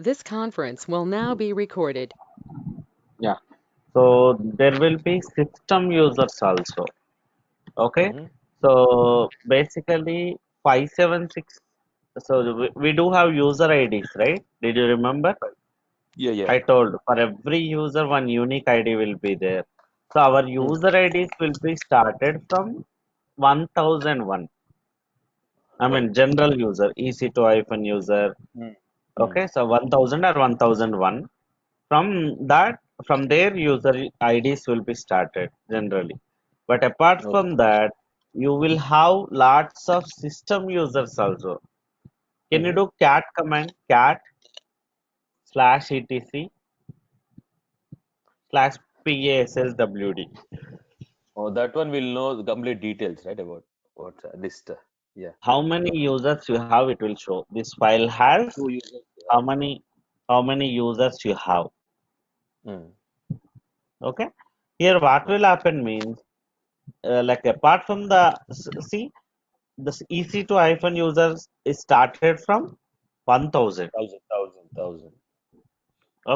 This conference will now be recorded. Yeah. So there will be system users also. Okay. Mm-hmm. So basically 576. So we do have user IDs, right? Did you remember? Right. Yeah. I told for every user one unique ID will be there. So our Mm-hmm. user IDs will be started from 1001. I Right. mean general user, EC2 hyphen user. Mm-hmm. Okay, so 1000 or 1001. From that, from their user IDs will be started generally. But apart Okay. from that, you will have lots of system users also. Can you Mm-hmm. do cat command? Cat slash etc slash passwd. Oh, that one will know the complete details, right? About what list. Yeah. How many users you have, it will show. This file has Two users. how Yeah. many users you have. Mm. Okay. Here, what Okay. will happen means, like apart from the see, this EC2 hyphen users is started from 1000. Thousand.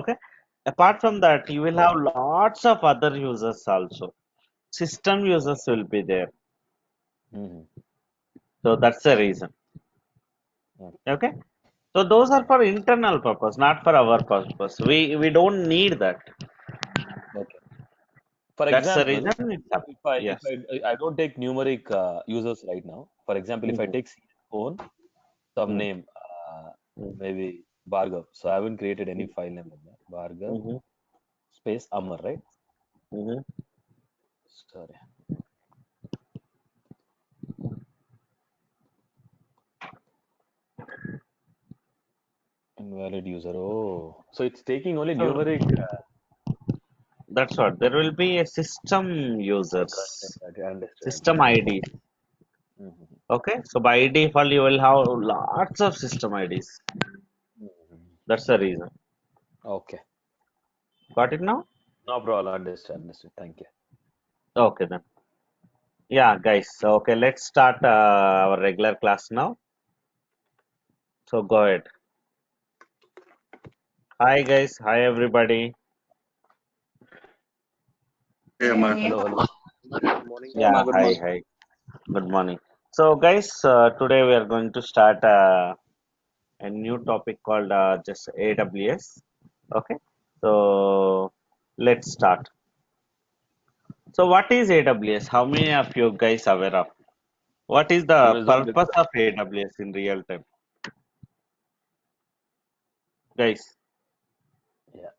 Okay. Apart from that, you will have lots of other users also. System users Okay. will be there. Mm-hmm. So that's the reason. Okay. Okay. So those are for internal purpose, not for our purpose. We don't need that. Okay. For That's the example, reason it's up. if I if Yes. I don't take numeric users right now. For example, if I Mm-hmm. take own some Mm-hmm. name, maybe Bhargav. So I haven't created any file name like that. Bhargav Mm-hmm. space Amar, right? Mm-hmm. Sorry. Invalid user. Oh, so it's taking only So numeric. that's what. There will be a system users, I understood. system IDs. Mhm. Okay. So by default, you will have lots of system IDs. Mhm. That's the reason. Okay. Got it now? No problem. Understood. Thank you. Okay then. Yeah, guys. So, okay, let's start our regular class now. So go ahead. Hi guys. Hi everybody. Hey, Amar. Hello. Good morning, Yeah. Amar. Good Hi. morning. Hi. Good morning. So guys, today we are going to start a new topic called just AWS. Okay. So let's start. So what is AWS? How many of you guys aware of? What is the Amazon Web purpose of AWS in real time, guys? Yeah.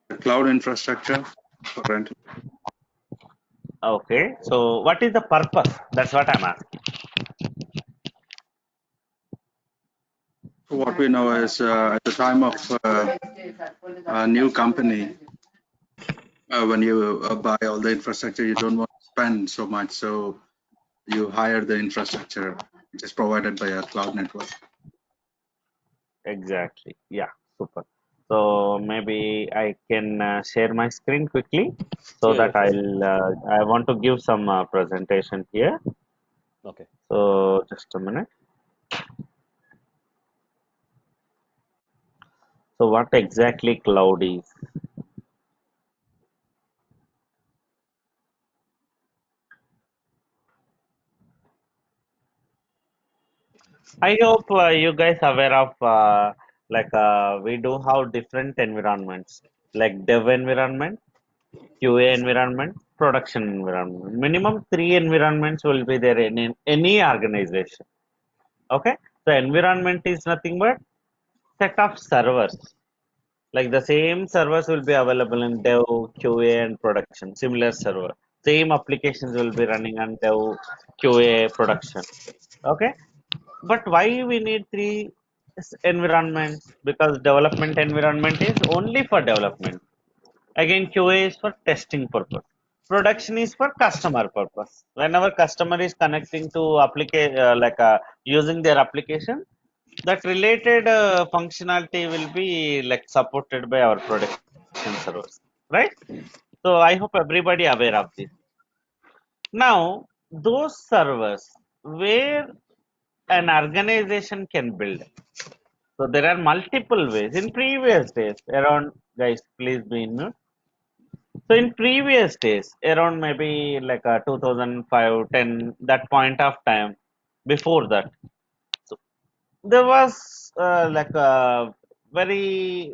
The cloud infrastructure for rental. Okay. So what is the purpose? That's what I'm asking. So what we know is at the time of a new company, when you buy all the infrastructure, you don't want to spend so much. So you hire the infrastructure, which is provided by a cloud network. Exactly. Yeah. Super. So maybe I can share my screen quickly so Yeah. that Sure. I want to give some presentation here. Okay. So just a minute. So what exactly cloud is? I hope you guys aware of we do have different environments like dev environment, QA environment, production environment. Minimum three environments will be there in any organization. Okay, so environment is nothing but set of servers. Like the same servers will be available in dev, QA, and production. Similar server, same applications will be running on dev, QA, production. Okay, but why we need three environments? Because development environment is only for development. Again, QA is for testing purpose. Production is for customer purpose. Whenever customer is connecting to application, using their application, that related functionality will be like supported by our production servers, right? So I hope everybody aware of this. Now, those servers where an organization can build. So there are multiple ways. In previous days, around guys, please be in mute. So in previous days, around maybe like 2005, 10, that point of time, before that, so there was like a very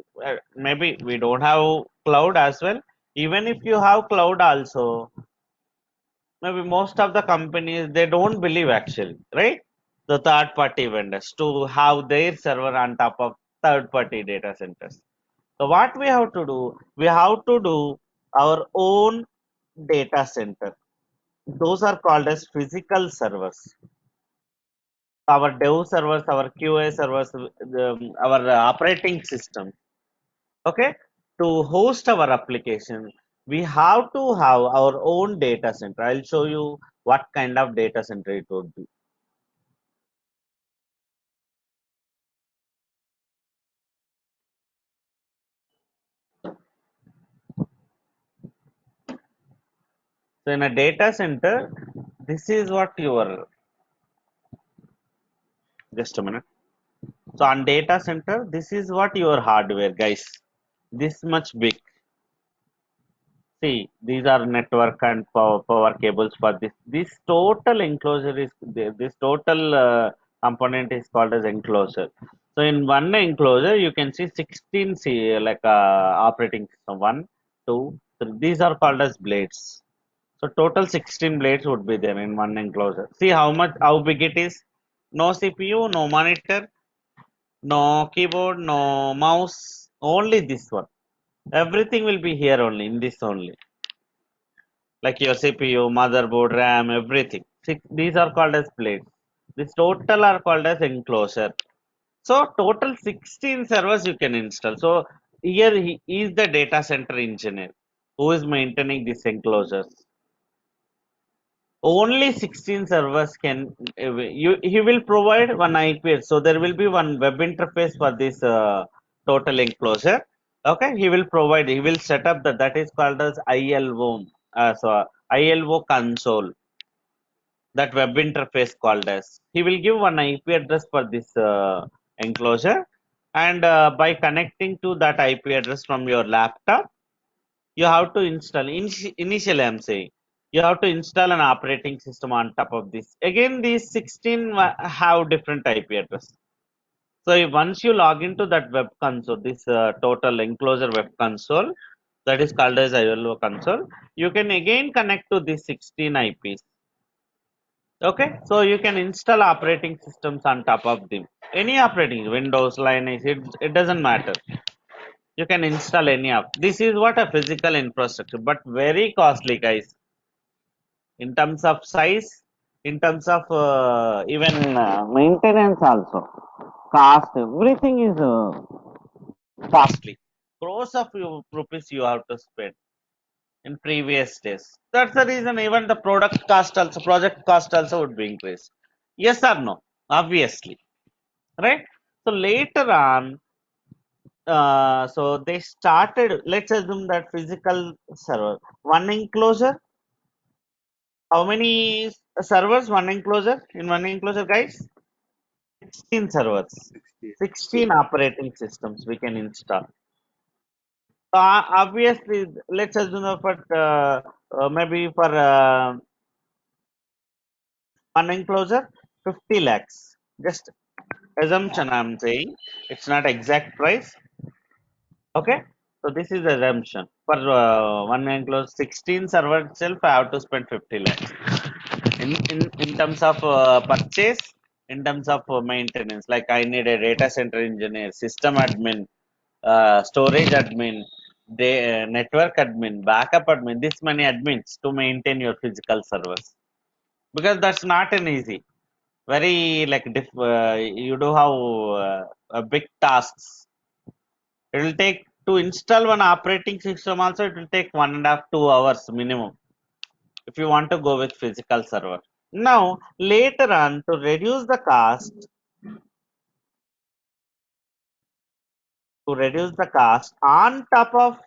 maybe we don't have cloud as well. Even if you have cloud also, maybe most of the companies they don't believe actually, right? The third party vendors to have their server on top of third party data centers. So what we have to do, we have to do our own data center. Those are called as physical servers. Our dev servers, our QA servers, our operating system, okay, to host our application, we have to have our own data center. I'll show you what kind of data center it would be. So in a data center, this is what your, just a minute. So on data center, this is what your hardware, guys, this much big. See, these are network and power cables for this. This total enclosure is this total component is called as enclosure. So in one enclosure, you can see 16 like operating system. One, two, three. These are called as blades. So total 16 blades would be there in one enclosure. See how big it is. No CPU, no monitor, no keyboard, no mouse. Only this one. Everything will be here only in this only, like your CPU, motherboard, RAM, everything. These are called as plates. This total are called as enclosure. So total 16 servers you can install. So here he is the data center engineer who is maintaining these enclosures. Only 16 servers can he will provide one IP. So there will be one web interface for this total enclosure. Okay, he will set up that is called as ILO. So ILO console, that web interface called as. He will give one IP address for this enclosure, and by connecting to that IP address from your laptop, you have to install. Initially, I'm saying you have to install an operating system on top of this. Again, these 16 have different IP address. So once you log into that web console, this total enclosure web console, that is called as ILO console, you can again connect to these 16 IPs. Okay, so you can install operating systems on top of them. Any operating, Windows, Linux, it doesn't matter. You can install any of. This is what a physical infrastructure, but very costly, guys. In terms of size, in terms of even maintenance also, cost, everything is costly. Crores of rupees you have to spend in previous days. That's the reason even the project cost also would be increased. Yes or no? Obviously, right? So later on, so they started. Let's assume that physical server, one enclosure. How many servers? One enclosure in one enclosure, guys. 16 servers, 60. 16 operating systems we can install. So obviously, let's assume for maybe for one enclosure, 50 lakhs. Just assumption I'm saying. It's not exact price. Okay. So this is assumption. For one enclosure, 16 server itself, I have to spend 50 lakhs. In terms of purchase, in terms of maintenance, like I need a data center engineer, system admin, storage admin, network admin, backup admin, this many admins to maintain your physical servers, because that's not an easy, very like you do have big tasks. It will take to install one operating system also, it will take 1.5 to 2 hours minimum if you want to go with physical server. Now later on, to reduce the cost on top of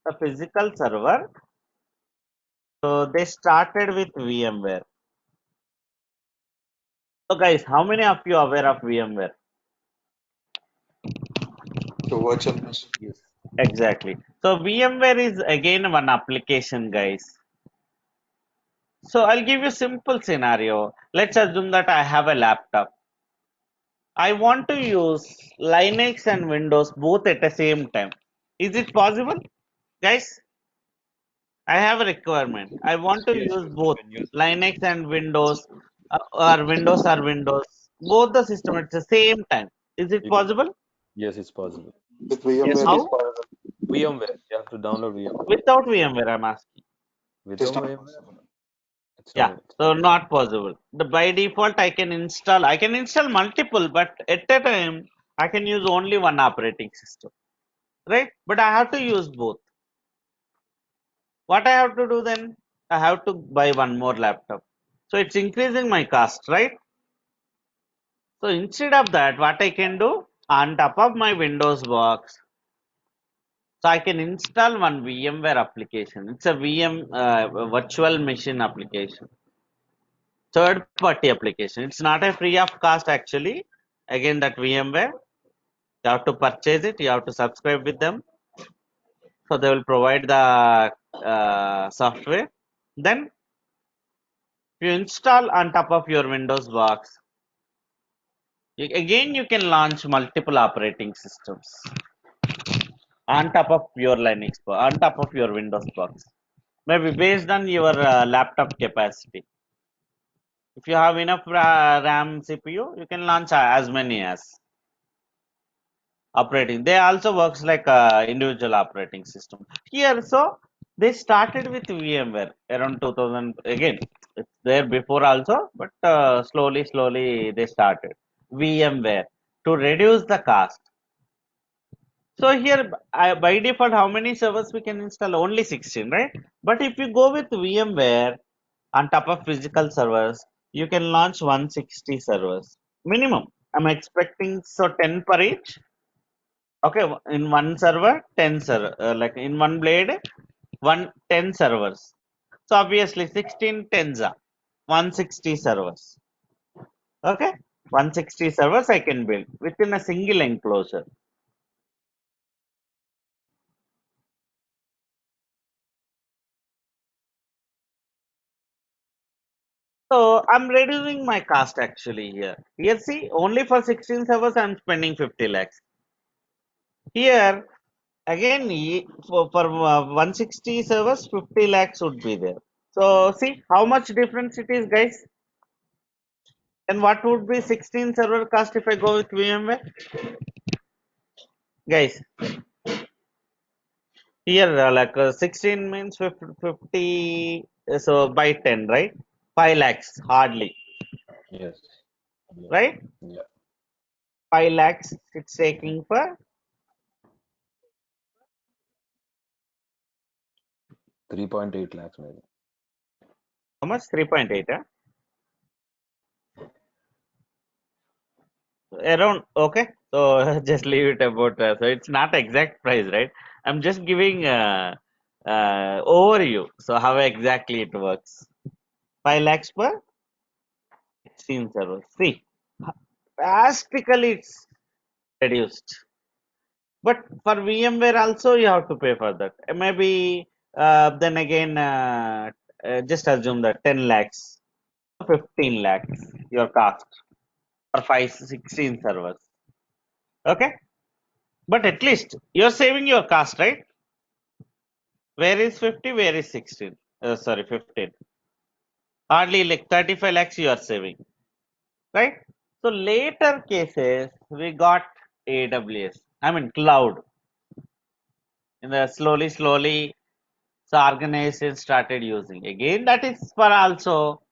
the physical server, so they started with VMware. So guys, how many of you are aware of VMware? So virtual machine. Yes. Exactly. So VMware is again one application, guys. So I'll give you simple scenario. Let's assume that I have a laptop. I want to use Linux and Windows both at the same time. Is it possible, guys? I have a requirement. I want to Yes. use Yes. You both can use both. Linux and Windows, or Windows, both the system at the same time. Is it You can. possible? Yes, it's possible. With Yes, VMware it is is. How? possible. VMware. You have to download VMware. Without VMware, I'm asking. It is Without not VMware, possible. it's Yeah, not so possible. not possible. The by default, I can install multiple, but at a time, I can use only one operating system, right? But I have to use both. What I have to do then? I have to buy one more laptop. So it's increasing my cost, right? So instead of that, what I can do on top of my Windows box, so I can install one VMware application. It's a virtual machine application, third party application. It's not a free of cost actually. Again, that VMware, you have to purchase it. You have to subscribe with them. So they will provide the software. Then if you install on top of your Windows box, again you can launch multiple operating systems on top of your Linux, on top of your Windows box. Maybe based on your laptop capacity. If you have enough RAM CPU, you can launch as many as operating. They also works like individual operating system. Here, so they started with VMware around 2000. Again, it's there before also, but slowly they started VMware to reduce the cost. So here, by default, how many servers we can install? Only 16, right? But if you go with VMware on top of physical servers, you can launch 160 servers minimum. I'm expecting so 10 per each. Okay, in one server, 10 server, like in one blade, 10 servers. So obviously 16 tens are 160 servers. Okay, 160 servers I can build within a single enclosure. So I'm reducing my cost actually here. Here see, only for 16 servers I'm spending 50 lakhs. Here again for 160 servers 50 lakhs would be there. So see how much difference it is, guys. And what would be 16 server cost if I go with VMware? Guys, here 16 means 50, so by 10, right? 5 lakhs hardly, Yes. Yeah. right? Yeah. 5 lakhs it's taking for 3.8 lakhs maybe. how much? 3.8, huh? Around, okay. So just leave it about, so it's not exact price, right? I'm just giving overview. So how exactly it works. 5 lakhs per 16 servers. See, drastically it's reduced. But for VMware also you have to pay for that. Maybe then again, just assume that 10 lakhs, 15 lakhs your cost for 16 servers. Okay, but at least you're saving your cost, right? Where is 50? Where is 16? Sorry, 15. Hardly like 35 lakhs you are saving, right? So later cases we got AWS. I mean cloud. In the slowly so organizations started using. Again, that is for also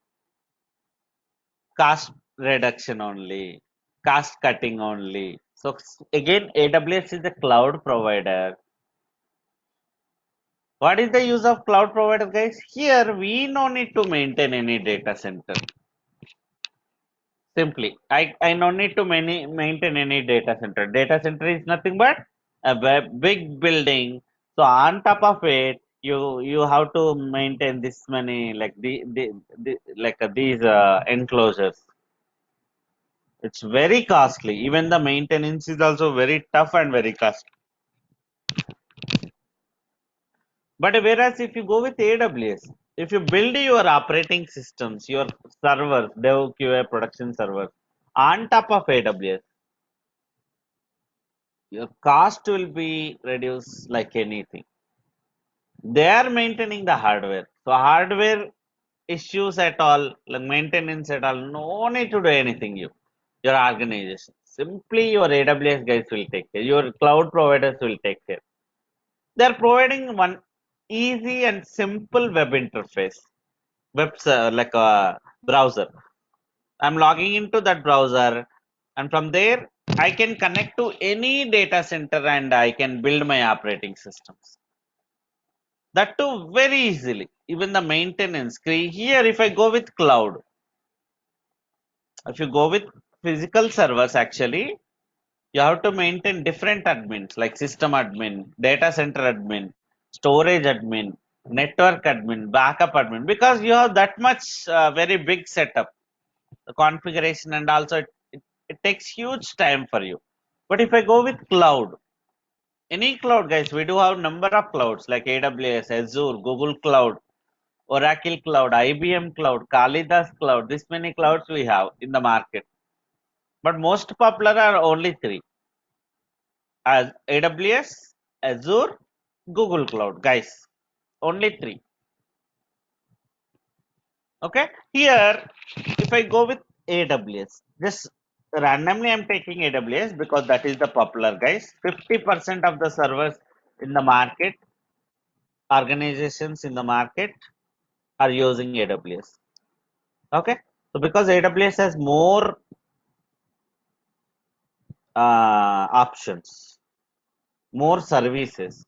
cost reduction only, cost cutting only. So again, AWS is a cloud provider. What is the use of cloud provider, guys? Here we no need to maintain any data center. Simply, I no need to maintain any data center. Data center is nothing but a big building. So on top of it, you have to maintain this many like the like these enclosures. It's very costly. Even the maintenance is also very tough and very costly. But whereas if you go with AWS, if you build your operating systems, your servers, Dev, QA, production servers on top of AWS, your cost will be reduced like anything. They are maintaining the hardware. So hardware issues at all, like maintenance at all, no need to do anything. Your organization, simply your AWS guys will take care. Your cloud providers will take care. They are providing one easy and simple web interface, like a browser. I'm logging into that browser, and from there I can connect to any data center and I can build my operating systems. That too very easily. Even the maintenance. Here, if I go with cloud, if you go with physical servers, actually, you have to maintain different admins like system admin, data center admin, storage admin, network admin, backup admin, because you have that much very big setup, the configuration, and also it takes huge time for you. But if I go with cloud, any cloud, guys, we do have number of clouds like AWS, Azure, Google Cloud, Oracle Cloud, IBM Cloud, Kalidas Cloud. This many clouds we have in the market. But most popular are only three: as AWS, Azure, Google Cloud. Guys, only three. Okay. Here, if I go with AWS, just randomly I'm taking AWS because that is the popular, guys. 50% of the servers in the market, organizations in the market are using AWS. Okay. So because AWS has more options, more services.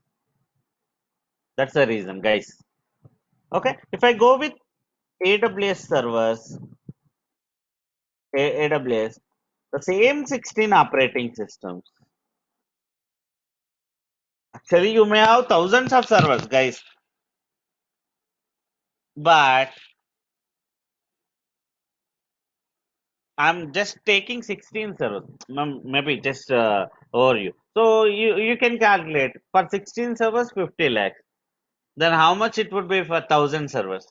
That's the reason, guys. Okay, if I go with AWS servers, AWS, the same 16 operating systems. Actually, you may have thousands of servers, guys, but I'm just taking 16 servers, maybe just overview. So you can calculate for 16 servers 50 lakhs. Then how much it would be for 1,000 servers?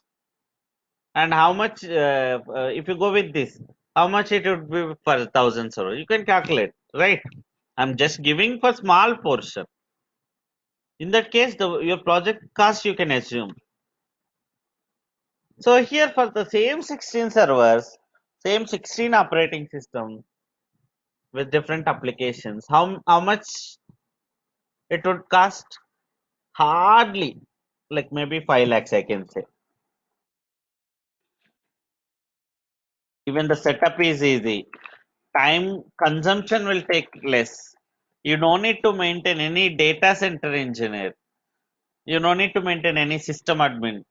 And how much if you go with this, how much it would be for 1,000 servers? You can calculate, right? I'm just giving for small portion. In that case, your project cost you can assume. So here for the same 16 servers, same 16 operating system with different applications, how much it would cost? Hardly, like maybe 5 lakhs, I can say. Even the setup is easy. Time consumption will take less. You don't need to maintain any data center engineer. You don't need to maintain any system admin,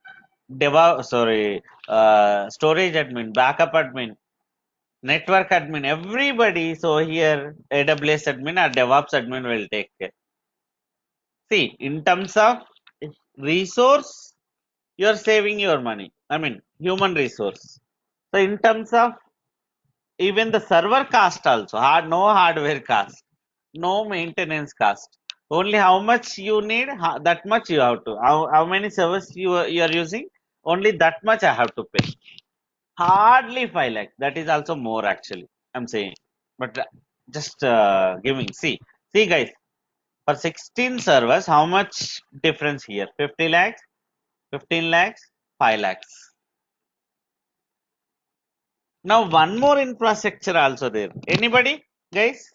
storage admin, backup admin, network admin, everybody. So here AWS admin or DevOps admin will take care. See, in terms of resource, you're saving your money. I mean, human resource. So in terms of even the server cost also, no hardware cost, no maintenance cost. Only how much you need, that much you have to. How many servers you are using, only that much I have to pay. Hardly 5 lakhs. That is also more actually. I'm saying, but just giving. See guys, for 16 servers, how much difference here? 50 lakhs, 15 lakhs, 5 lakhs. Now one more infrastructure also there. Anybody, guys?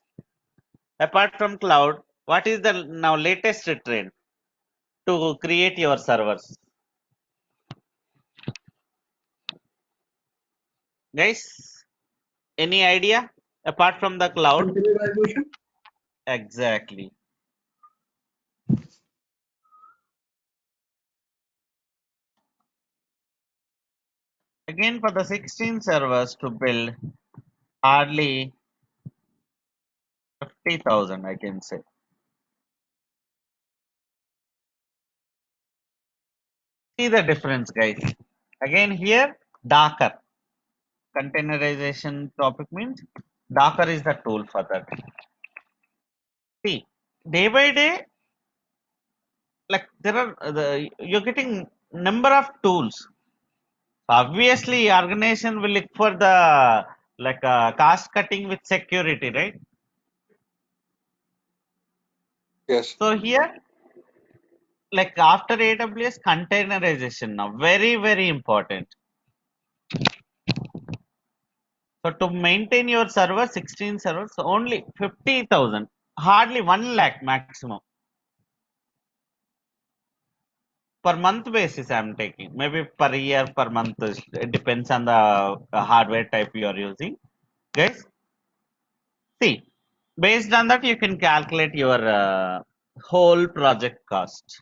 Apart from cloud, what is the now latest trend to create your servers? Guys, any idea? Apart from the cloud? Containerization. Exactly. Again, for the 16 servers to build, hardly 50,000, I can say. See the difference, guys. Again, here, Docker. Containerization topic means Docker is the tool for that. See, day by day, like there are you're getting number of tools. Obviously, organization will look for the cost cutting with security, right? Yes. So here, like after AWS containerization now, very very important. So to maintain your server, 16 servers, only 50,000, hardly 1 lakh maximum per month basis. I'm taking maybe per year, per month. It depends on the hardware type you are using, guys. See, based on that, you can calculate your whole project cost.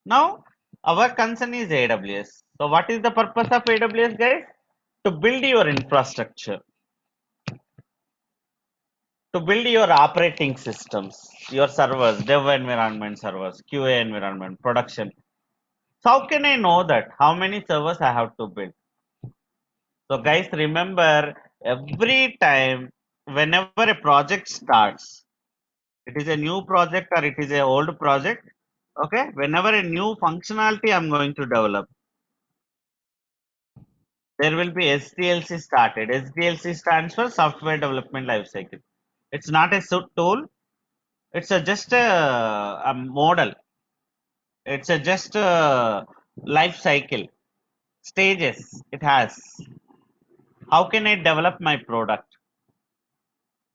Now, our concern is AWS. So, what is the purpose of AWS, guys? To build your infrastructure, to build your operating systems, your servers, dev environment servers, QA environment, production. So, how can I know that? How many servers I have to build? So, guys, remember every time, whenever a project starts, it is a new project or it is a old project, okay, whenever a new functionality I'm going to develop, there will be SDLC started. SDLC stands for software development lifecycle. It's not a tool, it's just a model, it's just a life cycle stages it has. How can I develop my product?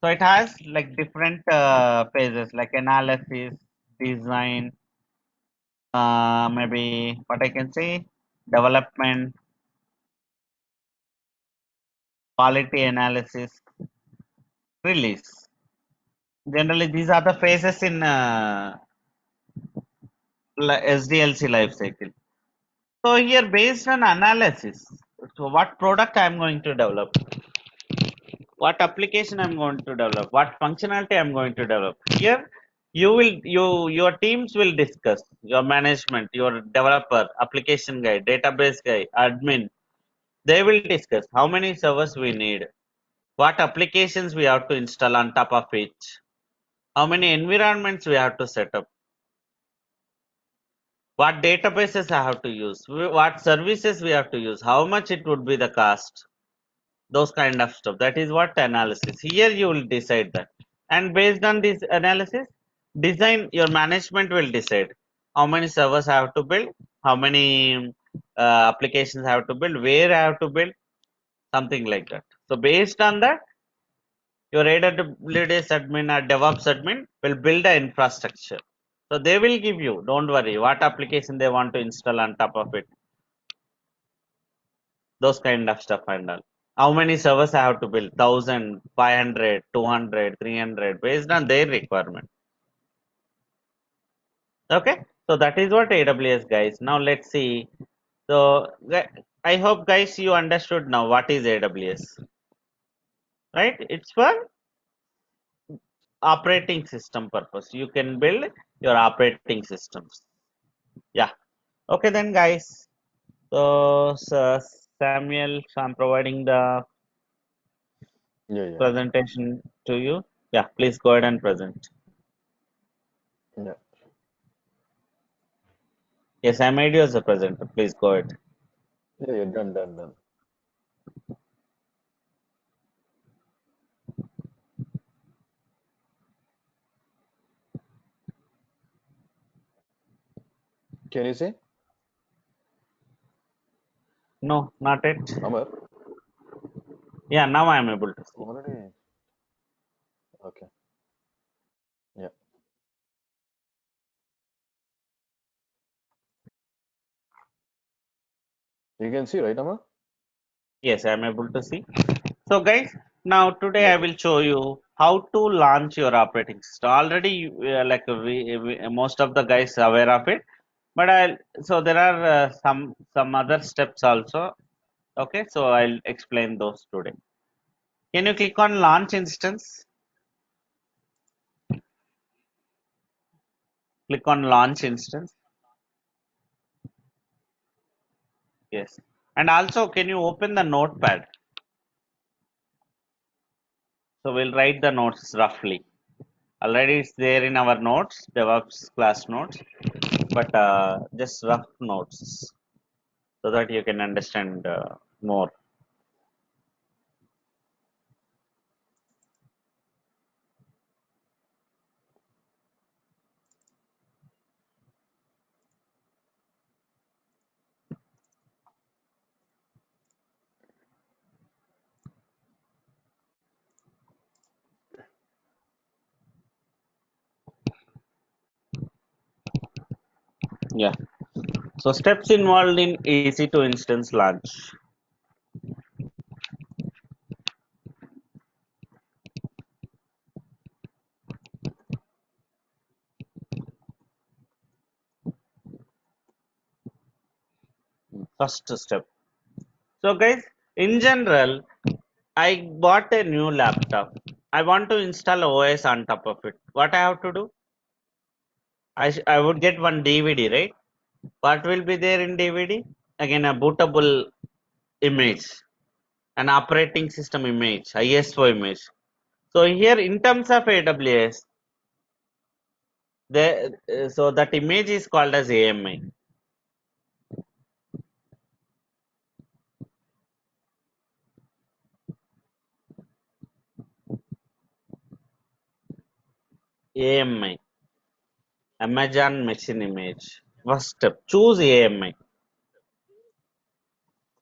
So it has like different phases like analysis, design, maybe what I can say, development, quality analysis, release. Generally, these are the phases in SDLC lifecycle. So here, based on analysis, so what product I am going to develop, what application I'm going to develop, what functionality I'm going to develop. Here, your teams will discuss, your management, your developer, application guy, database guy, admin. They will discuss how many servers we need, what applications we have to install on top of it, how many environments we have to set up, what databases I have to use, what services we have to use, how much it would be the cost, those kind of stuff. That is what analysis. Here you will decide that, and based on this analysis, design your management will decide how many servers I have to build, how many applications I have to build, where I have to build, something like that. So based on that, your AWS admin or DevOps admin will build an infrastructure. So they will give you, don't worry, what application they want to install on top of it, those kind of stuff and all. How many servers I have to build? 1000, 500, 200, 300, based on their requirement. Okay, so that is what AWS, guys. Now let's see. So I hope, guys, you understood now what is AWS, right? It's for operating system purpose. You can build your operating systems. Yeah. Okay then, guys. So Samuel, so I'm providing the Yeah, yeah, presentation to you. Yeah, please go ahead and present. yeah. Yes, I made you as a presenter. Please go ahead. Yeah, yeah, done, done, done. Can you see? No, not it. Amar? Yeah, now I am able to see. Already. Okay. Yeah. You can see, right, Amar? Yes, I am able to see. So, guys, now today I Okay. will show you how to launch your operating system. Already, most of the guys are aware of it, but so there are some other steps also. Okay, so I'll explain those today. Can you click on launch instance? Click on launch instance. Yes, and also can you open the notepad? So we'll write the notes roughly. Already it's there in our notes, DevOps class notes, but just rough notes so that you can understand more. Yeah. So steps involved in EC2 instance launch. First step. So guys, in general, I bought a new laptop. I want to install OS on top of it. What I have to do? I would get one DVD, right? What will be there in DVD? Again, a bootable image, an operating system image, ISO image. So here, in terms of AWS, so that image is called as AMI. AMI, Amazon Machine Image. First step, choose AMI.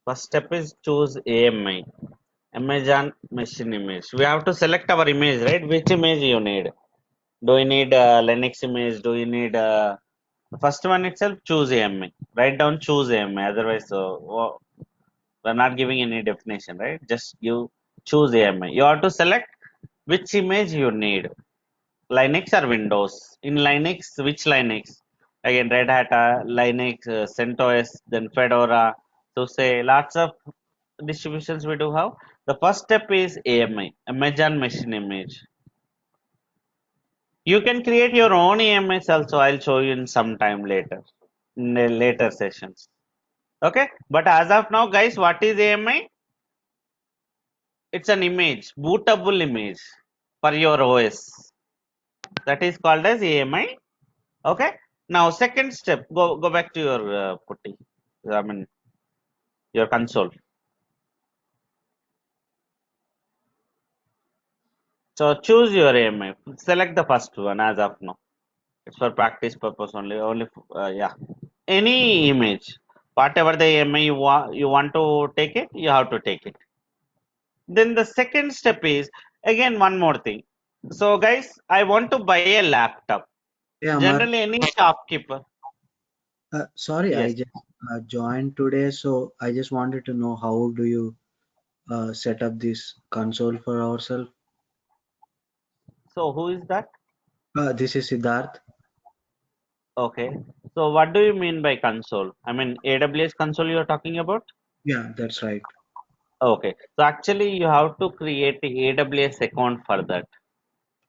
First step is choose AMI, Amazon Machine Image. We have to select our image, right? Which image you need? Do you need a Linux image? Do you need a first one itself? Choose AMI. Write down choose AMI. Otherwise, we're not giving any definition, right? Just you choose AMI. You have to select which image you need. Linux or Windows. In Linux, which Linux? Again, Red Hat, Linux, CentOS, then Fedora. So say lots of distributions we do have. The first step is AMI, Amazon Machine Image. You can create your own AMIs also. I'll show you in some time later, in the later sessions. Okay, but as of now, guys, what is AMI? It's an image, bootable image for your OS. That is called as AMI. Okay. Now, second step, go back to your putty. I mean, your console. So choose your AMI. Select the first one as of now. It's for practice purpose only. Yeah. Any image, whatever the AMI you want to take it, you have to take it. Then the second step is again one more thing. So guys, I want to buy a laptop. Yeah, Amar. Generally, any shopkeeper. Sorry, I Yes. just joined today, so I just wanted to know how do you set up this console for ourselves? So who is that? This is Siddharth. Okay. So what do you mean by console? I mean AWS console you are talking about? Yeah, that's right. Okay. So actually you have to create the AWS account for that.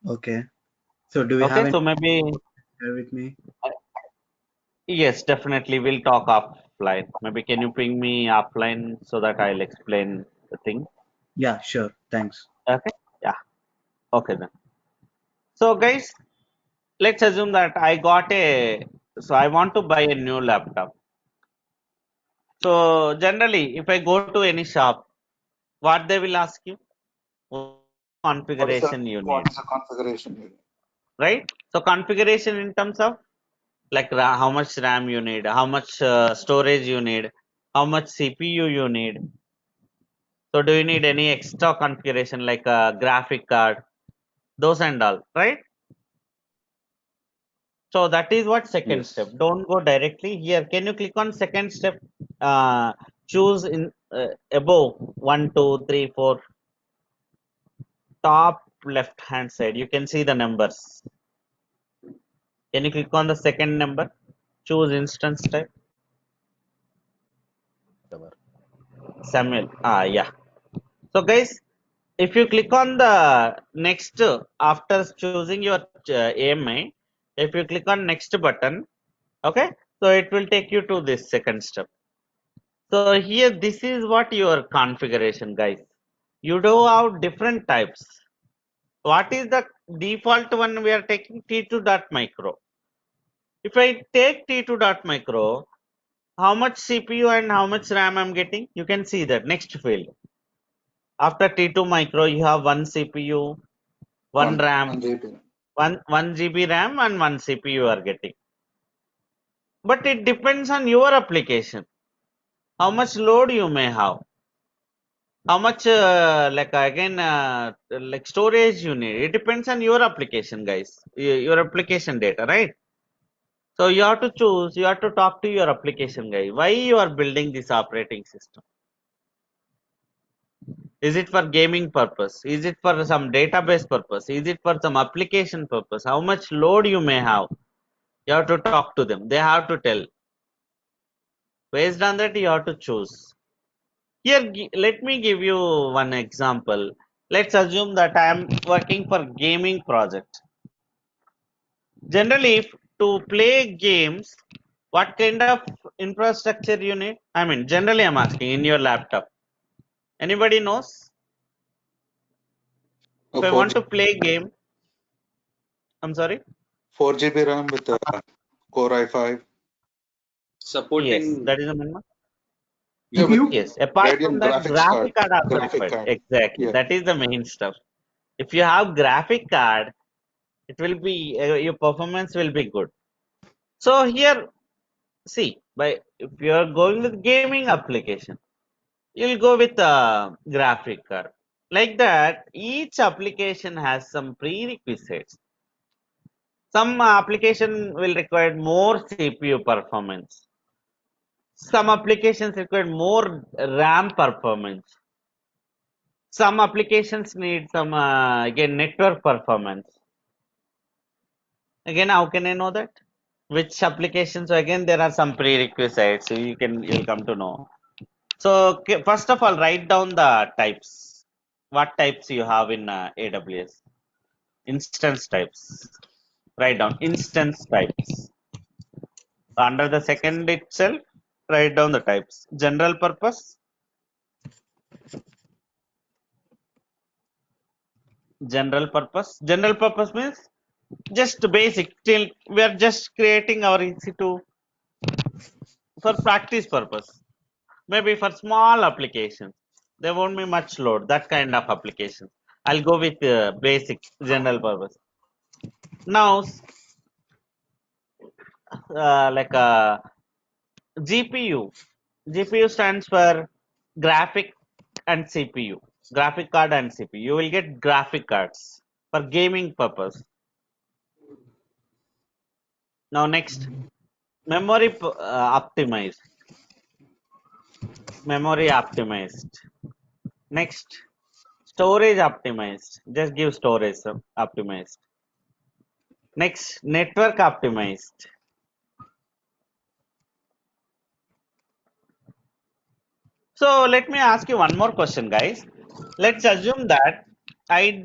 Okay. So do we have Okay. any So maybe here with me? yes, definitely we'll talk offline. Maybe can you ping me offline so that I'll explain the thing? Yeah, sure. Thanks. Okay. Yeah. Okay then. So guys, let's assume that so I want to buy a new laptop. So generally, if I go to any shop, what they will ask you? What configuration you What need, is the configuration you need? right? So configuration in terms of like how much RAM you need, how much storage you need, how much CPU you need. So do you need any extra configuration like a graphic card, those and all, right? So that is what second step. Yes. Don't go directly here. Can you click on second step? Choose in above 1, 2, 3, 4, top left hand side. You can see the numbers. Can you click on the second number? Choose instance type. Amar. Samuel. Yeah. So guys, if you click on the next after choosing your AMI, if you click on next button, okay, so it will take you to this second step. So here, this is what your configuration, guys. You do have different types. What is the default one we are taking? T2.micro. If I take T2.micro, how much CPU and how much RAM I'm getting? You can see that next field. After T2 micro, you have one CPU, one RAM, 1 GB. 1 GB RAM and one CPU you are getting. But it depends on your application. How much load you may have. How much like storage you need. It depends on your application, guys. Your application data, right? So you have to choose, you have to talk to your application guy. Why you are building this operating system? Is it for gaming purpose? Is it for some database purpose? Is it for some application purpose? How much load you may have? You have to talk to them. They have to tell. Based on that, you have to choose. Here, let me give you one example. Let's assume that I am working for gaming project. Generally, if to play games, what kind of infrastructure you need? I mean, generally I'm asking in your laptop. Anybody knows? If I 4 want to play game, I'm sorry? 4 GB RAM with Core i5. Yes, Supporting that is the minimum. Yeah, with GPU? Yes, apart from Radeon that, graphics graphic card. card also Graphic required. card. Exactly, Yeah. that is the main stuff. If you have graphic card, it will be your performance will be good. So here, see, if you are going with gaming application, you'll go with a graphic card. Like that, each application has some prerequisites. Some application will require more CPU performance. Some applications require more RAM performance. Some applications need some again network performance. Again, how can I know that? Which applications? So again, there are some prerequisites. So you'll come to know. So first of all, write down the types. What types you have in AWS? Instance types. Write down instance types. Under the second itself, write down the types. General purpose. General purpose. General purpose means just basic. Till we are just creating our EC2 for practice purpose. Maybe for small applications. There won't be much load. That kind of application. I'll go with basic general purpose. Now, like GPU. GPU stands for graphic and CPU. Graphic card and CPU. You will get graphic cards for gaming purpose. Now next, memory optimized. Memory optimized. Next, storage optimized. Just give storage optimized. Next, network optimized. So let me ask you one more question, guys. Let's assume that I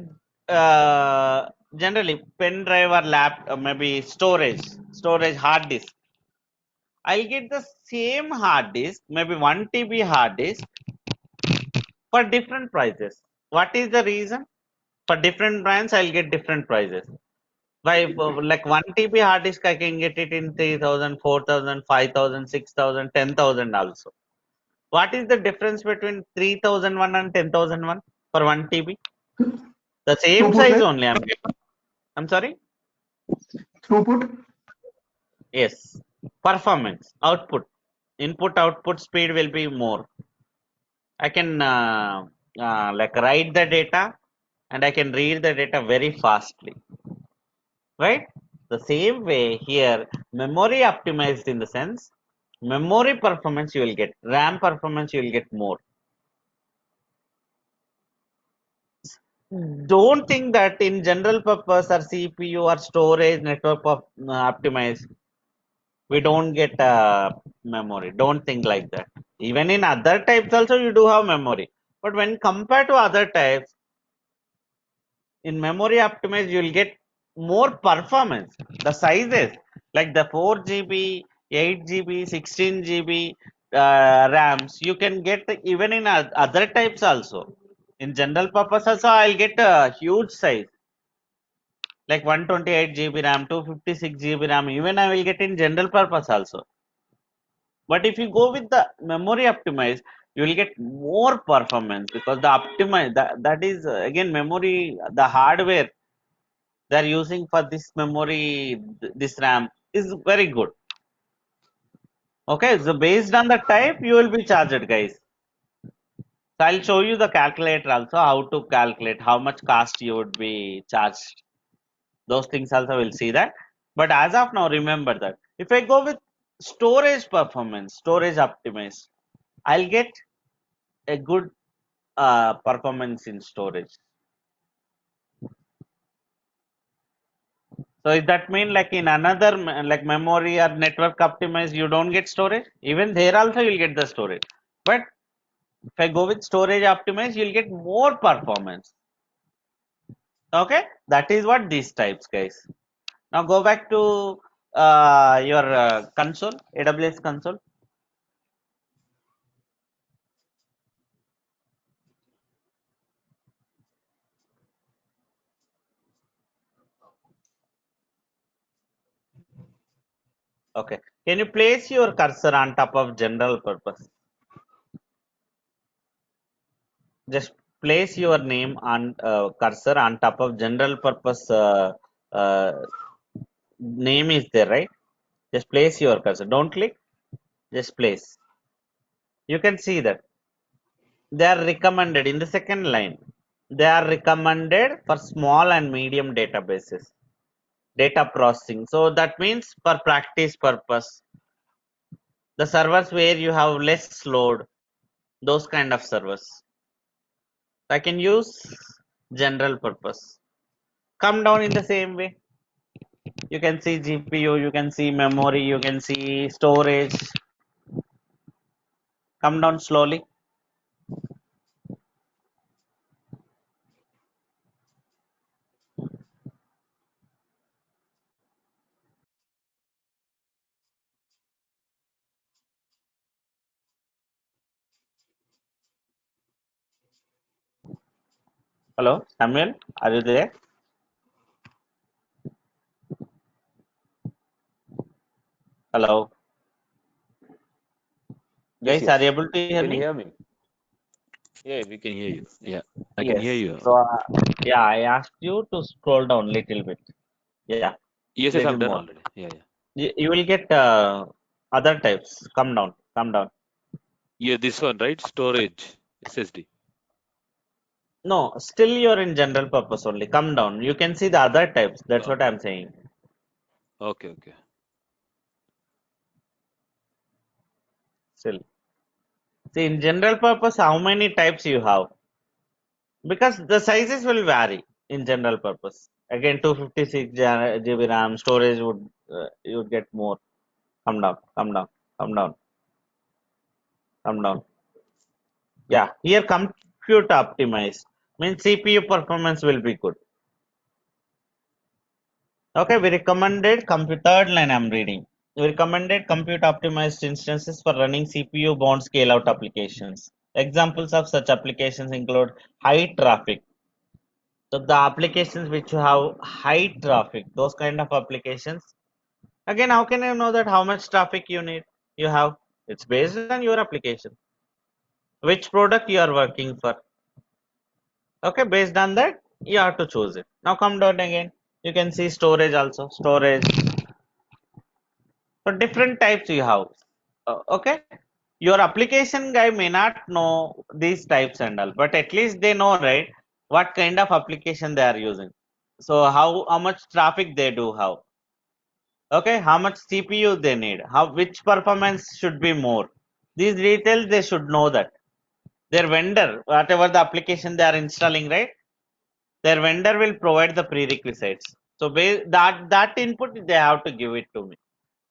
generally pen drive or maybe storage hard disk. I'll get the same hard disk, maybe 1 TB hard disk for different prices. What is the reason? For different brands, I'll get different prices. Like 1 TB hard disk, I can get it in 3,000, 4,000, 5,000, 6,000, 10,000 also. What is the difference between 3,001 and 10,001 for 1 TB? The same Throughput, size right? only I'm getting. I'm sorry? Throughput? Yes. Performance, output. Input output speed will be more. I can like write the data and I can read the data very fastly. Right? The same way here, memory optimized in the sense, memory performance you will get, RAM performance you will get more. Don't think that in general purpose or CPU or storage network optimized, we don't get memory. Don't think like that. Even in other types also you do have memory. But when compared to other types, in memory optimized you will get more performance. The sizes like the 4 GB, 8 GB, 16 GB RAMs, you can get even in other types also. In general purpose also, I'll get a huge size. like 128 GB RAM, 256 GB RAM, even I will get in general purpose also. But if you go with the memory optimized, you will get more performance because the optimize that is again memory, the hardware they are using for this memory, this RAM is very good. Okay, so based on the type, you will be charged, guys. So I'll show you the calculator also, how to calculate how much cost you would be charged. Those things also we'll see that. But as of now, remember that if I go with storage performance, storage optimized, I'll get a good performance in storage. So if that mean like in another like memory or network optimized, you don't get storage. Even there also you'll get the storage. But if I go with storage optimized, you'll get more performance. Okay, that is what these types, guys. Now go back to your console, AWS console. Okay, can you place your cursor on top of general purpose? Just place your name on cursor on top of general purpose uh, name is there, right? Just place your cursor. Don't click. Just place. You can see that they are recommended in the second line. They are recommended for small and medium databases, data processing. So that means for practice purpose, the servers where you have less load, those kind of servers. I can use general purpose. Come down in the same way. You can see GPU, you can see memory, you can see storage. Come down slowly. Hello, Samuel, are you there? Hello, Yes, guys, are you yes. able to hear Can you me? hear me? Yeah, we can hear you. Yeah, I can Yes. hear you. So, yeah, I asked you to scroll down little bit. Yeah, Yes, yes, little I've done more. already. Yeah, yeah. You will get other types. Come down, come down. Yeah, this one, right? Storage, SSD. No, still you're in general purpose only. Come down. You can see the other types. That's what I'm saying. Okay, okay. Still. See, in general purpose, how many types you have? Because the sizes will vary in general purpose. Again, 256 GB RAM storage would you would get more. Come down, come down, come down, come down. Yeah, here compute optimized means CPU performance will be good. Okay, we recommended compute third line I'm reading. We recommended compute optimized instances for running CPU bound scale out applications. Examples of such applications include high traffic. So the applications which have high traffic, those kind of applications. Again, how can you know that how much traffic you have? It's based on your application. Which product you are working for. Okay, based on that, you have to choose it. Now come down again. You can see storage also. Storage. So different types you have. Okay. Your application guy may not know these types and all, but at least they know, right, what kind of application they are using. So how much traffic they do have. Okay, how much CPU they need, how which performance should be more. These details they should know that. Their vendor, whatever the application they are installing, right? Their vendor will provide the prerequisites. So that input they have to give it to me.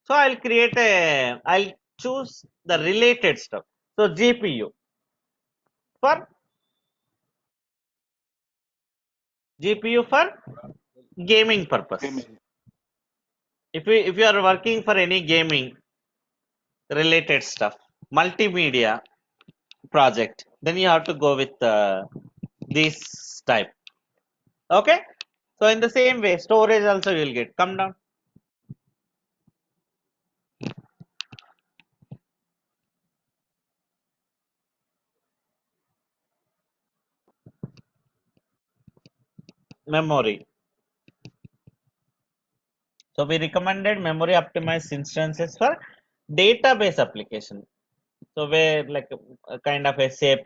So I'll choose the related stuff. So GPU for GPU for gaming purpose. If you are working for any gaming related stuff, multimedia project, then you have to go with this type. Okay, So in the same way, storage also you will get. Come down. Memory. So we recommended memory optimized instances for database application. So where like a kind of SAP,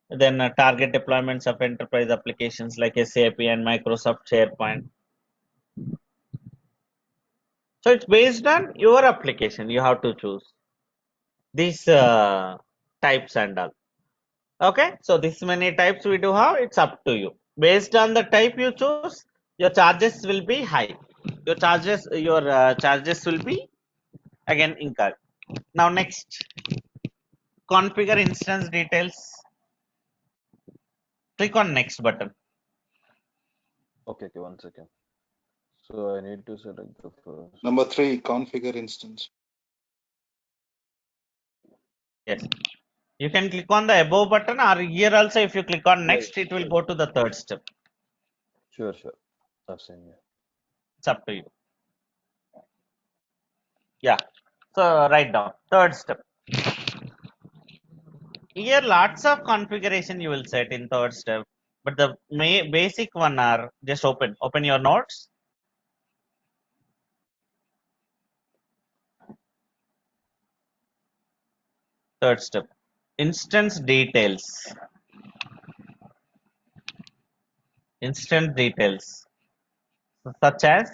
then target deployments of enterprise applications like SAP and Microsoft SharePoint. So it's based on your application. You have to choose these types and all. Okay, so this many types we do have. It's up to you. Based on the type you choose, your charges will be high. Your charges will be again incurred. Now next, configure instance details. Click on next button. Okay, 1 second. So I need to select the first. Number 3, configure instance. Yes. You can click on the above button, or here also if you click on next, it will go to the third step. Sure. I've seen, yeah. It's up to you. Yeah. So write down third step. Here lots of configuration you will set in third step, but the basic one are just open your notes. Third step, instance details. Instance details such as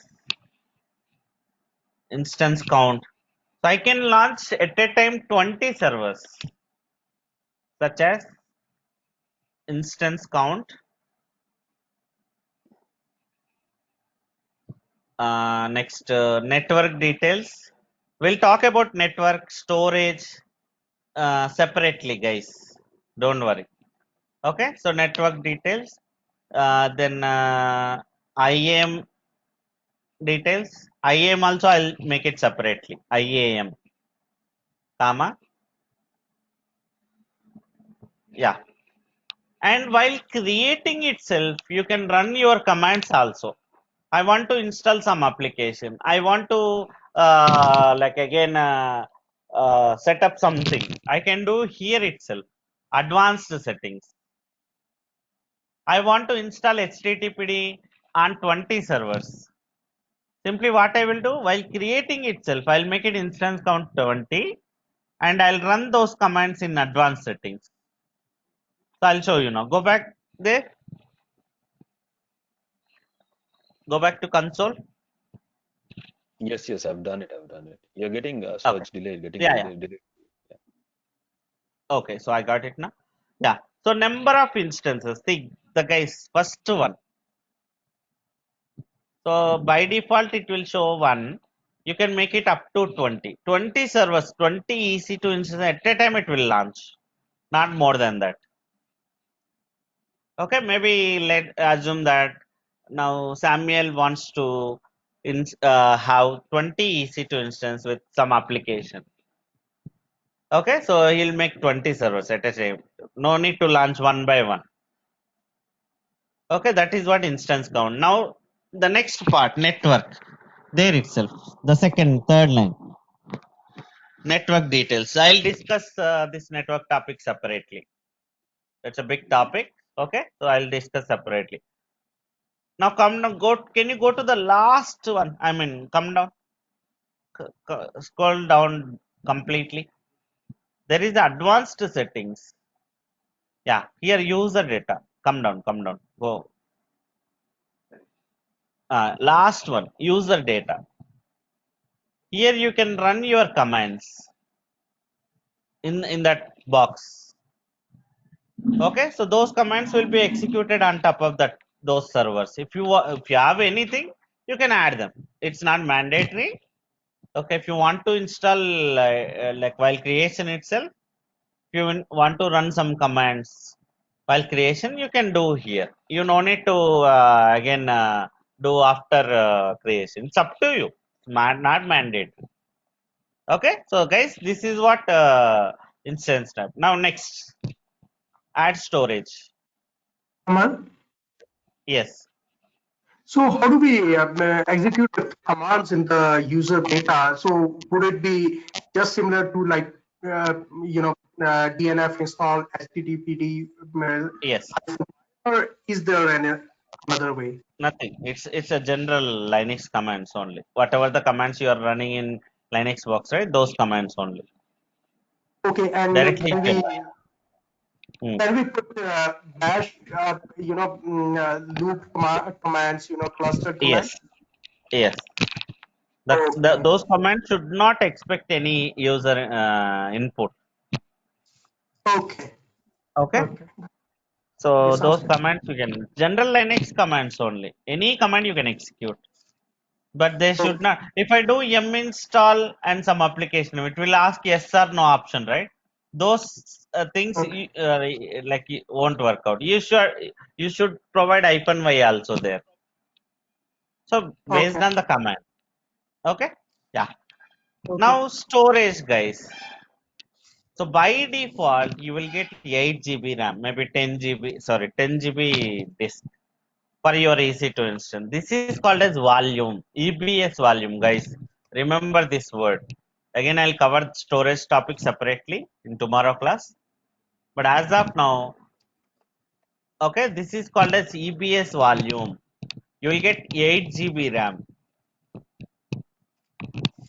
instance count. So I can launch at a time 20 servers, such as instance count. Next, network details. We'll talk about network storage separately, guys. Don't worry. Okay, so network details. Then IAM details. IAM also I'll make it separately. IAM, comma. Yeah. And while creating itself, you can run your commands also. I want to install some application. I want to like again set up something. I can do here itself. Advanced settings. I want to install HTTPD on 20 servers. Simply what I will do while creating itself, I'll make it instance count 20 and I'll run those commands in advanced settings. So I'll show you now. Go back there. Go back to console. Yes, I've done it. You're getting search delay, Yeah. delay. Okay, so I got it now. Yeah. So number of instances. See the guys, first one. So by default it will show 1. You can make it up to 20. 20 servers, 20 EC2 instances at a time it will launch. Not more than that. Okay, maybe let assume that now Samuel wants to have 20 EC2 instance with some application. Okay, so he'll make 20 servers at a time. No need to launch one by one. Okay, that is what instance count. Now the next part, network. There itself, the third line. Network details. I'll discuss this network topic separately. It's a big topic. Okay, so I'll discuss separately. Now come down. Can you go to the last one? I mean, come down. Scroll down completely. There is advanced settings. Yeah, here user data. Come down. Go. Last one, user data. Here you can run your commands in that box. Okay, so those commands will be executed on top of those servers. If you have anything, you can add them. It's not mandatory. Okay, if you want to install like while creation itself, if you want to run some commands while creation, you can do here. You no need to again do after creation. It's up to you. Not mandatory. Okay, so guys, this is what instance type. Now next, add storage. Aman? Yes. So how do we execute the commands in the user data? So would it be just similar to like DNF install HTTPD, Yes, or is there another way? nothing. It's a general Linux commands only. Whatever the commands you are running in Linux box, right? Those commands only. Okay, and Directly you can. Hmm. can we put bash loop commands, cluster Yes, commands? yes. Okay, Those commands should not expect any user input. okay, Okay. okay. So It sounds those good. commands you can general Linux commands only. Any command you can execute, but they should Okay, not. If I do yum install and some application, it will ask yes or no option, right? Those things okay, won't work out. You should provide -y also there. So based okay, on the command. Okay. Yeah. okay, Now storage, guys. So by default, you will get 8 GB RAM, maybe 10 GB, sorry, 10 GB disk for your EC2 instance. This is called as volume, EBS volume, guys. Remember this word. Again, I'll cover storage topic separately in tomorrow class. But as of now, okay, this is called as EBS volume. You will get 8 GB RAM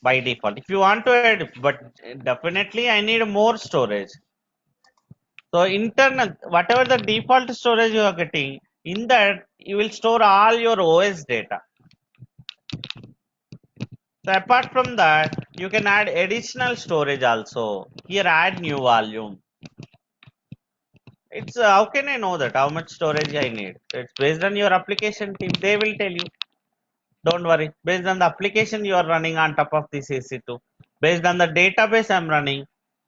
by default. If you want to add, but definitely I need more storage. So internal, whatever the default storage you are getting, in that you will store all your OS data. So apart from that, you can add additional storage also. Here add new volume. It's how can I know that how much storage I need? It's based on your application team. They will tell you. Don't worry. Based on the application you are running on top of this EC2, based on the database I'm running,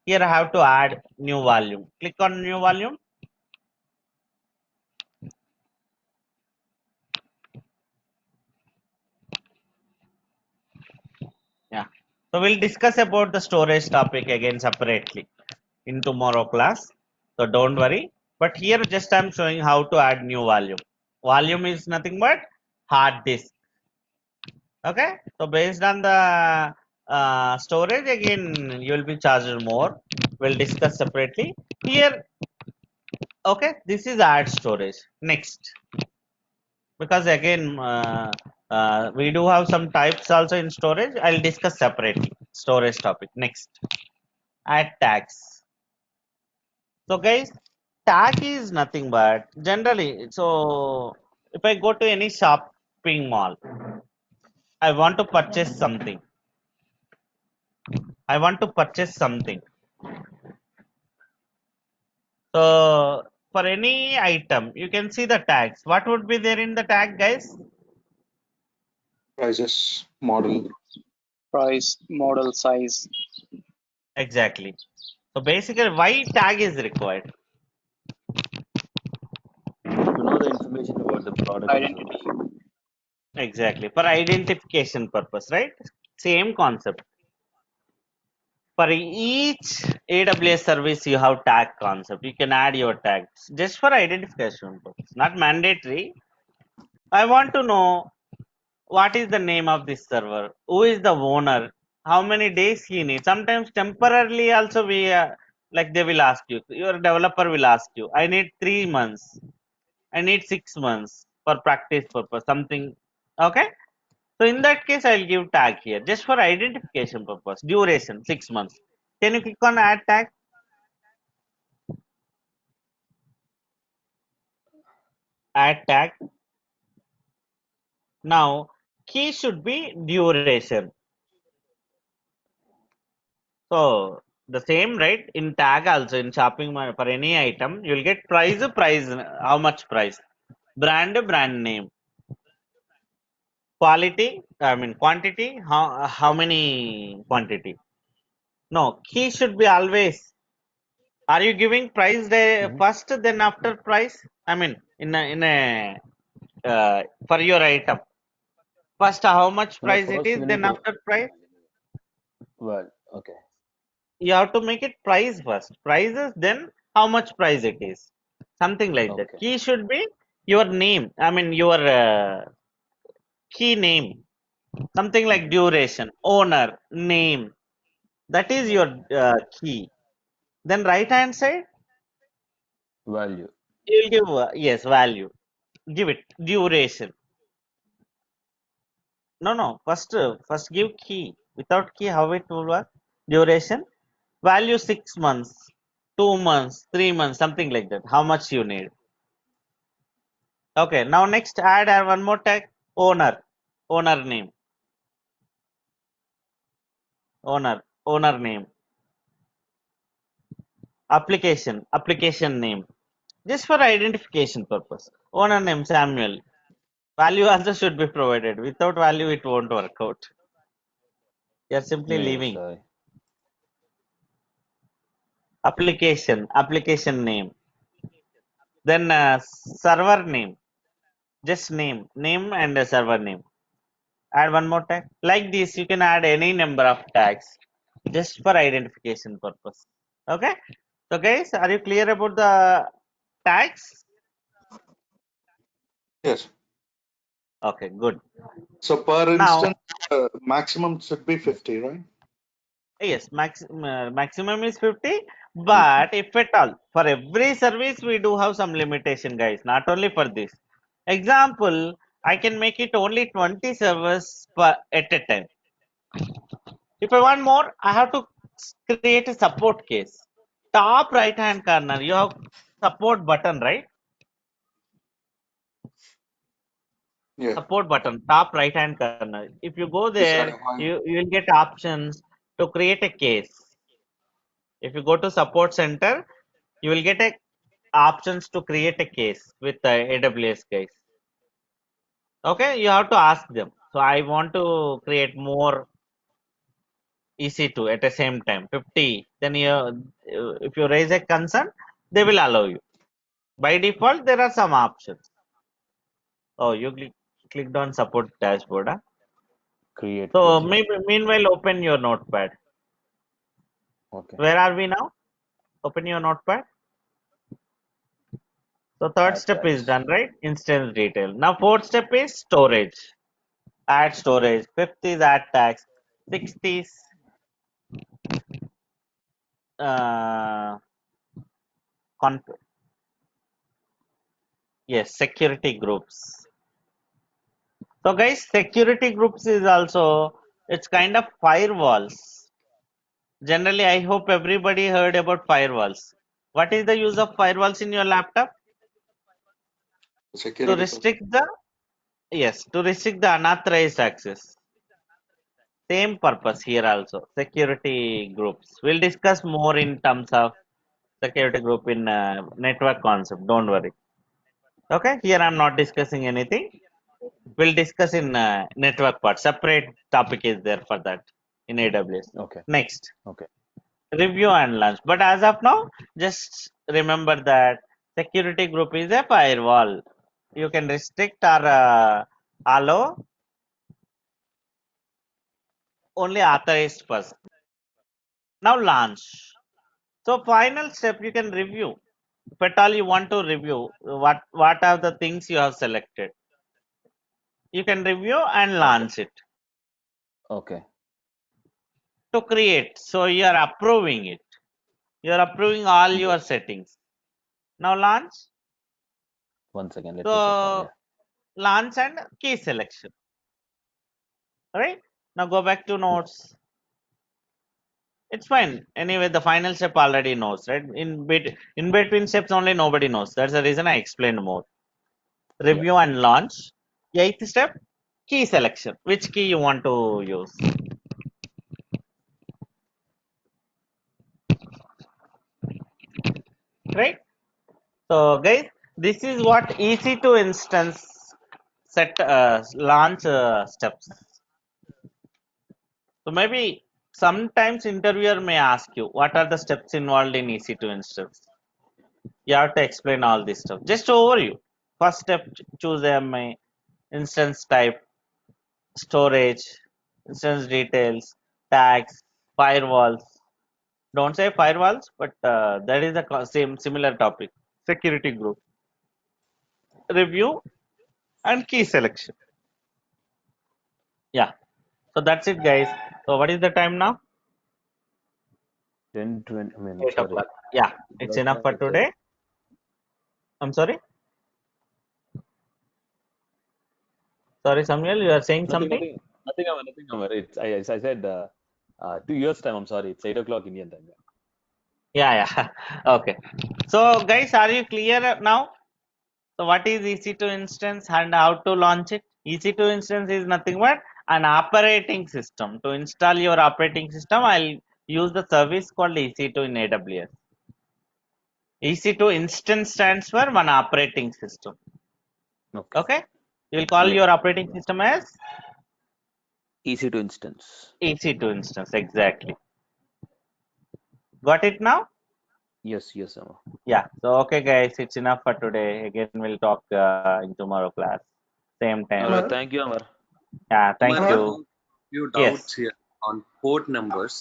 here I have to add new volume. Click on new volume. Yeah. So we'll discuss about the storage topic again separately in tomorrow class. So don't worry. But here just I'm showing how to add new volume. Volume is nothing but hard disk. Okay. So based on the storage again you will be charged more. We'll discuss separately. Here, okay, this is add storage. Next, because again we do have some types also in storage. I'll discuss separately. Storage topic. Next, add tags. So guys, tag is nothing but generally. So if I go to any shopping mall, I want to purchase something. I want to purchase something. So for any item, you can see the tags. What would be there in the tag, guys? Prices, model. Price, model, size. Exactly. So basically, why tag is required? To know the information about the product or Identity. service. Exactly, for identification purpose, right? Same concept. For each AWS service, you have tag concept. You can add your tags just for identification purpose, not mandatory. I want to know what is the name of this server, who is the owner, how many days he needs. Sometimes temporarily also like they will ask you, your developer will ask you, I need 3 months, I need 6 months for practice purpose, something. Okay. So in that case, I'll give tag here just for identification purpose. Duration 6 months. Can you click on add tag? Add tag. Now key should be duration. So the same, right? In tag also in shopping mall for any item, you'll get price, how much price, brand name, quality. I mean quantity. How many quantity? No, key should be always. Are you giving price day Mhm. first, then after price? I mean, in a for your item. First, how much No, price it first is, we need then to, after price. well, okay. You have to make it price first. Prices, then how much price it is. Something like that. Okay. Key should be your name. I mean, your key name, something like duration, owner, name. That is your key. Then right hand side, Value. you will give yes value. Give it duration. No. First give key. Without key, how it will work? Duration, value 6 months, 2 months, 3 months, something like that. How much you need? Okay. Now next, add one more tag. Owner name, owner name. Application name. Just for identification purpose. Owner name Samuel. Value also should be provided. Without value, it won't work out. You are simply Yes, leaving. Application name. Then server name. Just name and server name. Add one more tag. Like this, you can add any number of tags just for identification purpose. Okay. So guys, are you clear about the tags? Yes. Okay, good. So per Now, instance, maximum should be 50, right? yes, maximum is 50, but if at all, for every service we do have some limitation, guys, not only for this. Example, I can make it only 20 servers per at a time. If I want more, I have to create a support case. Top right hand corner, you have support button, right? Yeah. Support button, top right hand corner. If you go Yes, there, you will get options to create a case. If you go to support center, you will get a options to create a case with the AWS guys. Okay, you have to ask them. So I want to create more EC2 at the same time, 50. Then if you raise a concern, they will allow you. By default, there are some options. Oh, you clicked on support dashboard. Huh? Create So case. Yeah. meanwhile, open your notepad. Okay. Where are we now? Open your notepad. So third Add step is tags. done, right? Instance detail. Now fourth step is storage. Add storage. Fifth is add tags. Sixth is uh, yes, security groups. So guys, security groups is also, it's kind of firewalls. Generally, I hope everybody heard about firewalls. What is the use of firewalls in your laptop? To security. restrict the, yes, to restrict the unauthorized access. Same purpose here also, security groups. We'll discuss more in terms of security group in network concept. Don't worry. Okay, here I'm not discussing anything. We'll discuss in network part. Separate topic is there for that in AWS. Okay. Next, Okay. review and launch. But as of now, just remember that security group is a firewall. You can restrict or allow only authorized person. Now launch. So final step, you can review. If at all you want to review, what are the things you have selected? You can review and launch it Okay. to create. So you are approving it. You are approving all Yes. your settings. Now launch. One second. Let me check on. So launch and key selection. Alright. Now go back to notes. It's fine. Anyway, the final step already knows, right? In between steps only nobody knows. That's the reason I explained more. Review and launch. Eighth step, key selection. Which key you want to use? Right? So guys, this is what EC2 instance set launch steps. So maybe sometimes interviewer may ask you what are the steps involved in EC2 instance. You have to explain all this stuff. Just overview. First step, choose AMI, instance type, storage, instance details, tags, firewalls. Don't say firewalls, but that is the same similar topic. Security group, review, and key selection. Yeah. So that's it, guys. So what is the time now? 10:20. I mean, 8 sorry. o'clock. Yeah, it's enough for today. I'm sorry. Sorry, Samuel, you are saying something? Nothing, Amar. I said 2 years time. I'm sorry. It's 8 o'clock Indian time. Yeah. Okay. So, guys, are you clear now? So, what is EC2 instance and how to launch it? EC2 instance is nothing but an operating system. To install your operating system, I'll use the service called EC2 in AWS. EC2 instance stands for one operating system. Okay. Okay? You will call Yeah. your operating system as EC2 instance. EC2 instance. Exactly. Got it now? Yes, Amar. Yeah. So, okay, guys, it's enough for today. Again, we'll talk in tomorrow class. Same time. All right. Amar, Thank you, Amar. Yeah. Thank Amar, Amar, you. few Yes. doubts here on port numbers.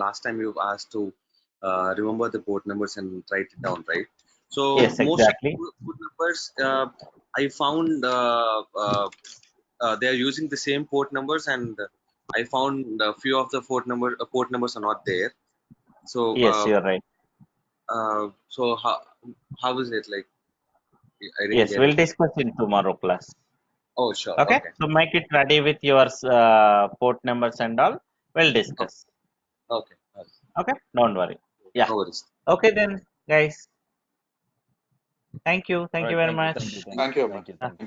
Last time you asked to remember the port numbers and write it down, right? So Yes, most of exactly. the port numbers, I found they are using the same port numbers, and I found a few of the port numbers are not there. So Yes, you're right. so how is it like? I didn't Yes, get it. we'll discuss in tomorrow class. Oh, sure. Okay. Okay. So make it ready with your port numbers and all. We'll discuss. Okay. Okay. Don't worry. Yeah. No worries. Okay then, guys. Thank you. All Thank you right. very much. Thank you. Thank you. Thank you.